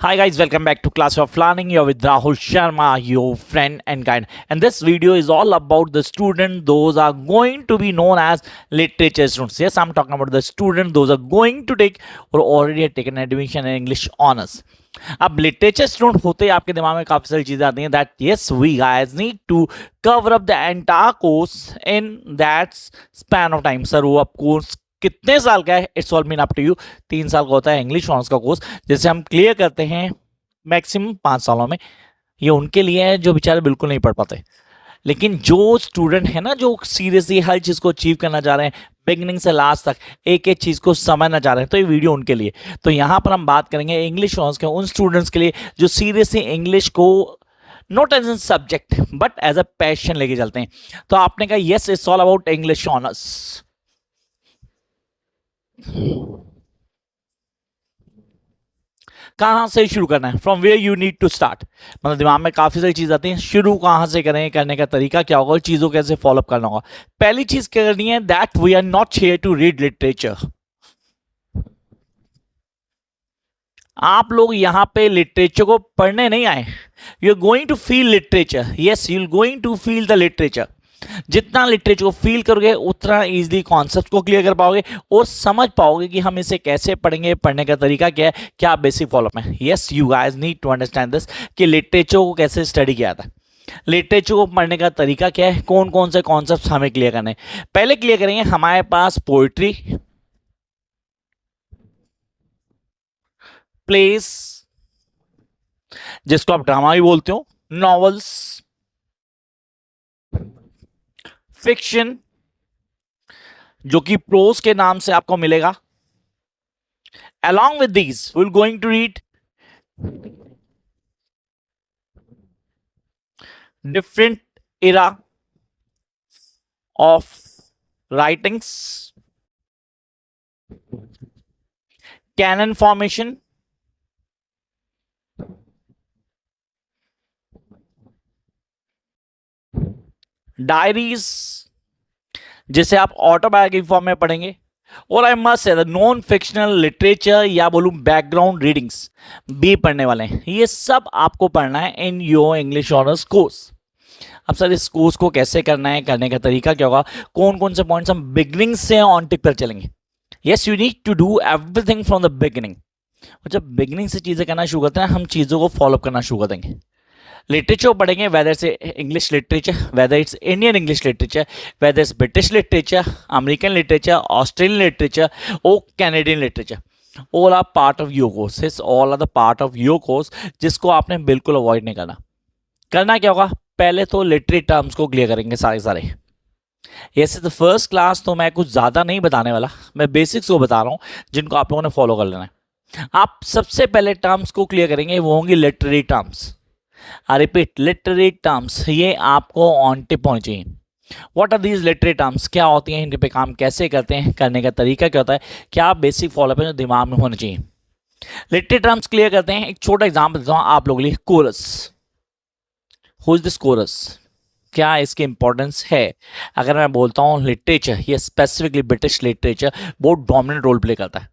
Hi guys, welcome back to Class of Learning. You're with Rahul Sharma, your friend and guide. And this video is all about the student. Those are going to be known as literature students. Yes, I'm talking about the student. Those are going to take or already have taken admission in English honors. अब literature student होते ही आपके दिमाग में काफी सारी चीजें आती हैं that yes we guys need to cover up the entire course in that span of time. Sir वो अब कोर्स कितने साल का है? It's all mean up to you. 3 साल का होता है इंग्लिश ऑनर्स का कोर्स, जिसे हम क्लियर करते हैं मैक्सिमम 5 सालों में. ये उनके लिए है जो बेचारे बिल्कुल नहीं पढ़ पाते. लेकिन जो स्टूडेंट है ना, जो सीरियसली हर चीज को अचीव करना चाह रहे हैं, बिगनिंग से लास्ट तक एक एक चीज को समझना चाह रहे हैं, तो ये वीडियो उनके लिए. तो यहाँ पर हम बात करेंगे इंग्लिश ऑनर्स के उन स्टूडेंट्स के लिए जो सीरियसली इंग्लिश को not as an subject but as a passion लेके चलते हैं. तो आपने कहा yes it's all about English honours. कहां से शुरू करना है? From where you need to start. मतलब दिमाग में काफी सारी चीज आती हैं, शुरू कहां से करें, करने का तरीका क्या होगा और चीजों कैसे फॉलो करना होगा. पहली चीज क्या करनी है, that we are not here to read literature. आप लोग यहां पे लिटरेचर को पढ़ने नहीं आए. You are going to feel literature. Yes, you are going to feel the literature. जितना लिटरेचर को फील करोगे उतना इजीली कॉन्सेप्ट को क्लियर कर पाओगे और समझ पाओगे कि हम इसे कैसे पढ़ेंगे, पढ़ने का तरीका क्या है, क्या बेसिक फॉलोअप है. Yes, you guys need to understand this कि लिटरेचर को कैसे स्टडी किया था, लिटरेचर को पढ़ने का तरीका क्या है, कौन कौन से कॉन्सेप्ट हमें क्लियर करने. पहले क्लियर करेंगे हमारे पास पोइट्री, प्लेस जिसको आप ड्रामा भी बोलते हो, नॉवेल्स, फिक्शन जो कि प्रोज के नाम से आपको मिलेगा. Along with these, we're going to read different era of writings, canon formation, diaries जिसे आप ऑटोबायोग्राफी फॉर्म में पढ़ेंगे, और I must say non fictional literature या बोलूं बैकग्राउंड रीडिंग्स भी पढ़ने वाले हैं. ये सब आपको पढ़ना है in your English honours course. अब सर इस कोर्स को कैसे करना है, करने का तरीका क्या होगा, कौन कौन से पॉइंट्स हम बिगिनिंग से ऑन टिक पर चलेंगे. Yes, you need to do everything from the beginning. और जब बिगिनिंग से चीज़ें करना शुरू करते हैं हम चीज़ों को फॉलो करना शुरू कर देंगे. लिटरेचर पढ़ेंगे, वेदर से English literature, whether it's Indian English literature, whether it's British literature, American literature, Australian literature और Canadian literature. All are part of your course. All are the part of your course जिसको आपने बिल्कुल avoid नहीं करना. करना क्या होगा, पहले तो लिटरेरी टर्म्स को क्लियर करेंगे सारे सारे. यस, द फर्स्ट क्लास तो मैं कुछ ज़्यादा नहीं बताने वाला, मैं बेसिक्स को बता रहा हूँ जिनको आप लोगों ने फॉलो कर लेना है. आप सबसे पहले टर्म्स को क्लियर करेंगे, वो होंगी literary terms. I repeat, literary terms. ये आपको ऑन टिप होनी चाहिए. What are these literary terms, क्या होती हैं, इन पे काम कैसे करते हैं, करने का तरीका क्या होता है, क्या बेसिक फॉलोअप है जो दिमाग में होना चाहिए. लिटरेरी टर्म्स क्लियर करते हैं. एक छोटा एग्जाम्पल देता हूँ आप लोगों के लिए. Chorus. Who is this chorus? क्या इसकी इंपॉर्टेंस है? अगर मैं बोलता हूँ लिटरेचर, ये स्पेसिफिकली ब्रिटिश लिटरेचर बहुत डोमिनेंट रोल प्ले करता है.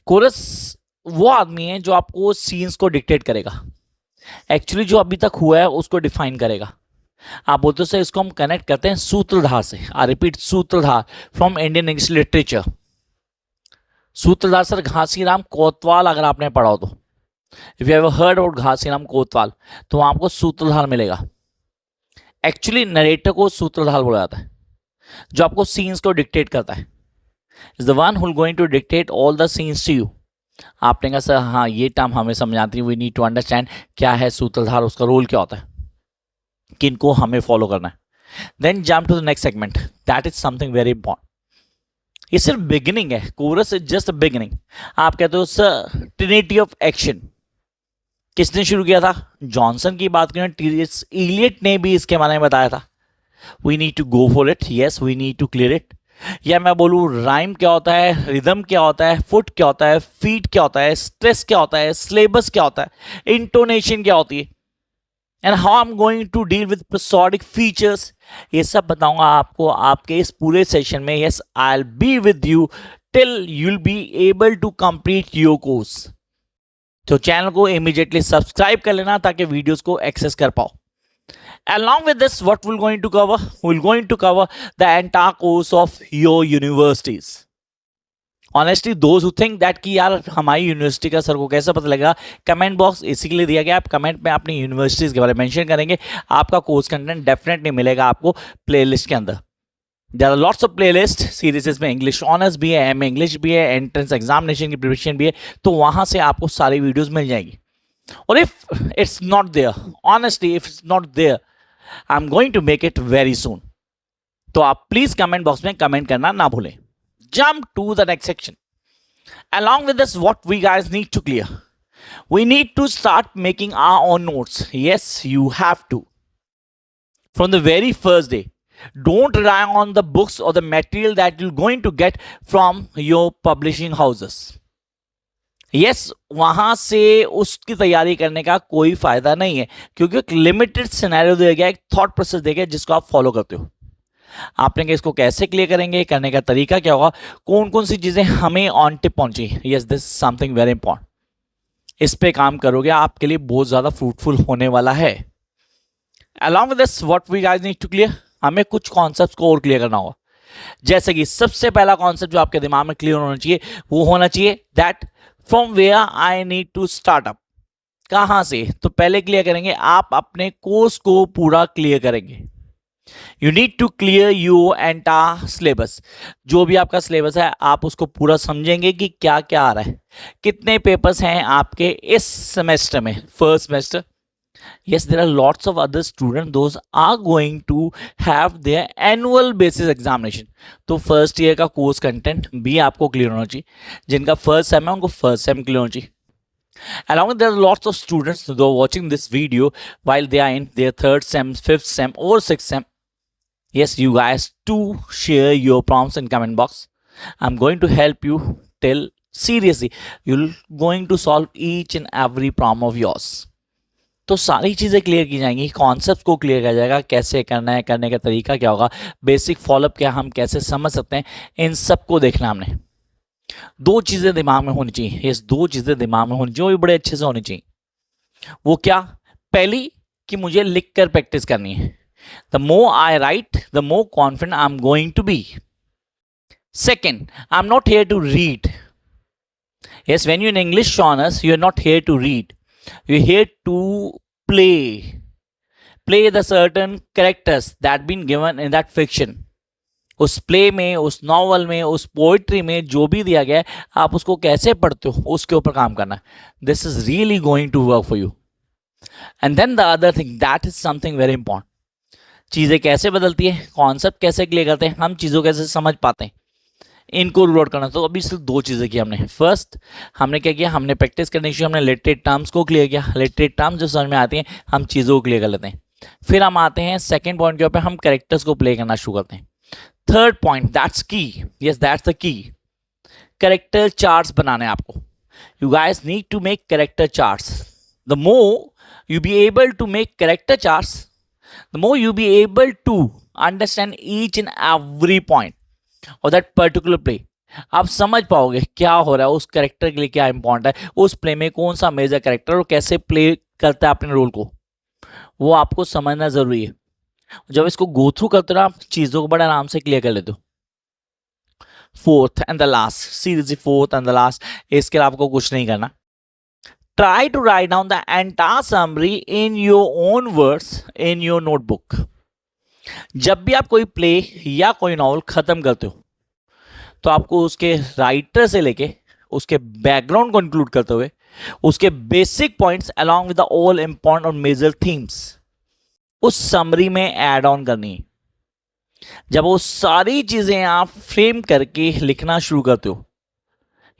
कोरस वो आदमी है जो आपको सीन्स को डिक्टेट करेगा, एक्चुअली जो अभी तक हुआ है उसको डिफाइन करेगा. आप बोलते हो सर इसको हम कनेक्ट करते हैं सूत्रधार से. आई रिपीट, सूत्रधार फ्रॉम इंडियन इंग्लिश लिटरेचर. सूत्रधार सर घासीराम कोतवाल अगर आपने पढ़ा हो तो, if you have heard about Ghasiram कोतवाल, तो आपको सूत्रधार मिलेगा. एक्चुअली नरेटर को सूत्रधार बोला जाता है, जो आपको सीन्स को डिक्टेट करता है. Is the one who going to dictate all the scenes to you. आपने कहा सर हाँ ये टर्म हमें समझ आती है, वी नीड टू अंडरस्टैंड क्या है सूत्रधार, उसका रोल क्या होता है, किनको हमें फॉलो करना है. Then jump to the next segment, that is something very important. ये सिर्फ बिगिनिंग है, कोरस इज जस्ट बिगिनिंग. आप कहते हो सर ट्रिनिटी ऑफ एक्शन किसने शुरू किया था? जॉनसन की बात करें, टीएस इलियट ने भी इसके बारे में बताया था. We need to go for it. Yes, we need to clear it. या मैं बोलूँ राइम क्या होता है, रिदम क्या होता है, फुट क्या होता है, फीट क्या होता है, स्ट्रेस क्या होता है, सिलेबस क्या होता है, इंटोनेशन क्या होती है, and how I am going to deal with prosodic features. ये सब बताऊंगा आपको आपके इस पूरे सेशन में. Yes, I will be with you till you will be able to complete your course. तो चैनल को इमीडिएटली सब्सक्राइब कर लेना ताकि वीडियोस को एक्सेस कर पाओ. Along with this, what we're going to cover? We're going to cover the entire course of your universities. Honestly, those who think that कि यार हमारी यूनिवर्सिटी का सर को कैसे पता लगेगा, कमेंट बॉक्स इसी के लिए दिया गया. आप कमेंट में अपनी यूनिवर्सिटीज़ के बारे में मेंशन करेंगे, आपका कोर्स कंटेंट डेफिनेटली मिलेगा आपको प्लेलिस्ट के अंदर. There are lots of playlist series में. इंग्लिश ऑनर्स भी है, एमए इंग्लिश भी है, एंट्रेंस एग्जामिनेशन की प्रिपरेशन भी है, तो वहाँ से आपको सारी वीडियोज़ मिल जाएगी. और if it's not there, honestly if it's not there, I am going to make it very soon. तो आप प्लीज कमेंट बॉक्स में कमेंट करना ना भूलें. Jump to the next section. Along with this, what we guys need to clear, we need to start making our own notes. Yes, you have to. From the very first day, don't rely on the books or the material that you're going to get from your publishing houses. Yes, वहां से उसकी तैयारी करने का कोई फायदा नहीं है, क्योंकि एक लिमिटेड सिनेरियो दिया गया, एक थॉट प्रोसेस दिया गया जिसको आप फॉलो करते हो. आपने इसको कैसे क्लियर करेंगे, करने का तरीका क्या होगा, कौन कौन सी चीजें हमें ऑन टिप पहुंची. Yes, this something very important. इस पे काम करोगे आपके लिए बहुत ज्यादा फ्रूटफुल होने वाला है. Along with this, what we guys need to clear, हमें कुछ कॉन्सेप्ट्स को और क्लियर करना होगा. जैसे कि सबसे पहला कॉन्सेप्ट जो आपके दिमाग में क्लियर होना चाहिए वो होना चाहिए that from where I need to start up. कहां से, तो पहले क्लियर करेंगे आप अपने कोर्स को पूरा क्लियर करेंगे. You need to clear your entire syllabus. जो भी आपका सिलेबस है आप उसको पूरा समझेंगे कि क्या क्या आ रहा है, कितने पेपर्स हैं आपके इस सेमेस्टर में, first semester. yes, there are lots of other students, those are going to have their annual basis examination. तो फर्स्ट ईयर का कोर्स कंटेंट भी आपको क्लियर होना चाहिए. जिनका फर्स्ट सेम है उनको फर्स्ट सेम क्लियर होना चाहिए. Along with, there are lots of students who are watching this video while they are in their third sem, fifth sem or sixth sem. Yes, you guys to share your prompts in comment box. I'm going to help you till seriously. You're going to solve each and every prompt of yours. तो सारी चीज़ें clear की जाएंगी, concept को clear किया जाएगा, कैसे करना है, करने का तरीका क्या होगा, बेसिक फॉलोअप क्या हम कैसे समझ सकते हैं, इन सबको देखना हमने. दो चीज़ें दिमाग में होनी चाहिए. ये दो चीज़ें दिमाग में होनी चाहिए, वो भी बड़े अच्छे से होनी चाहिए. वो क्या, पहली कि मुझे लिख कर प्रैक्टिस करनी है. The more I write the more confident I am going to be. Second, I am not here to read. Yes, when you in English honours you are not here to read. You're here to play the certain characters that been given in that fiction. उस play में, उस novel में, उस poetry में जो भी दिया गया है, आप उसको कैसे पढ़ते हो उसके ऊपर काम करना है. This is really going to work for you. And then the other thing that is something very important. चीज़ें कैसे बदलती है, कॉन्सेप्ट कैसे क्लियर करते हैं, हम चीज़ों कैसे समझ पाते हैं, इनको रूल आउट करना. तो अभी सिर्फ दो चीज़ें की हमने. फर्स्ट हमने क्या किया, हमने प्रैक्टिस करने की, हमने लिटरेट टर्म्स को क्लियर किया. लिटरेट टर्म्स जो समझ में आती हैं हम चीज़ों को क्लियर कर लेते हैं. फिर हम आते हैं सेकंड पॉइंट के ऊपर, हम कैरेक्टर्स को प्ले करना शुरू करते हैं. Third point, that's key. Yes, that's the key. Character charts बनाने आपको. You guys need to make character charts. The more you be able to make character charts, the more you be able to understand each and every point और that particular play. आप समझ पाओगे क्या हो रहा है, उस कैरेक्टर के लिए क्या इंपॉर्टेंट है, उस प्ले में कौन सा मेजर कैरेक्टर और कैसे प्ले करता है अपने रोल को, वो आपको समझना जरूरी है. जब इसको गो थ्रू करते हो आप चीज़ों को बड़े आराम से क्लियर कर लेते हो. Fourth and the last, series fourth and the last, इसके लिए आपको कुछ नहीं करना. Try to write down the entire summary in your own words in your notebook. जब भी आप कोई प्ले या कोई नॉवल खत्म करते हो तो आपको उसके राइटर से लेके उसके बैकग्राउंड को इंक्लूड करते हुए उसके basic points along with the all important और मेजर थीम्स उस समरी में ऐड ऑन करनी है. जब वो सारी चीजें आप फ्रेम करके लिखना शुरू करते हो,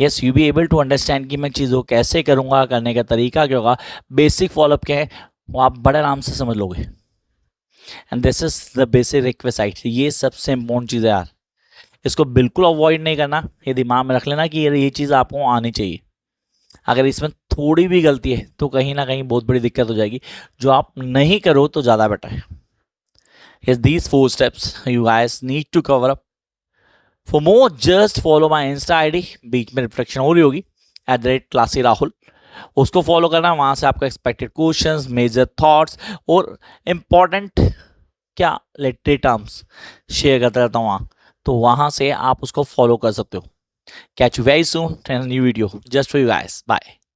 yes, you be able to understand कि मैं चीज़ों कैसे करूंगा, करने का तरीका क्या होगा, बेसिक फॉलोअप क्या है, वो आप बड़े आराम से समझ लोगे. And this is the basic request. ये सबसे इंपॉर्टेंट चीज़ है यार, इसको बिल्कुल अवॉइड नहीं करना. ये दिमाग में रख लेना कि ये चीज़ आपको आनी चाहिए. अगर इसमें थोड़ी भी गलती है तो कहीं ना कहीं बहुत बड़ी दिक्कत हो जाएगी. जो आप नहीं करो तो ज़्यादा बेटर है. Yes, these 4 steps you guys need to cover up. For more, just follow my Insta ID. बीच में रिफ्लेक्शन हो रही होगी @classy rahul. उसको फॉलो करना, वहां से आपका एक्सपेक्टेड क्वेश्चंस, मेजर थॉट्स और इम्पॉर्टेंट क्या लिटरेरी टर्म्स शेयर करता रहता हूँ वहाँ, तो वहां से आप उसको फॉलो कर सकते हो। Catch you very soon in new video just for you guys, bye.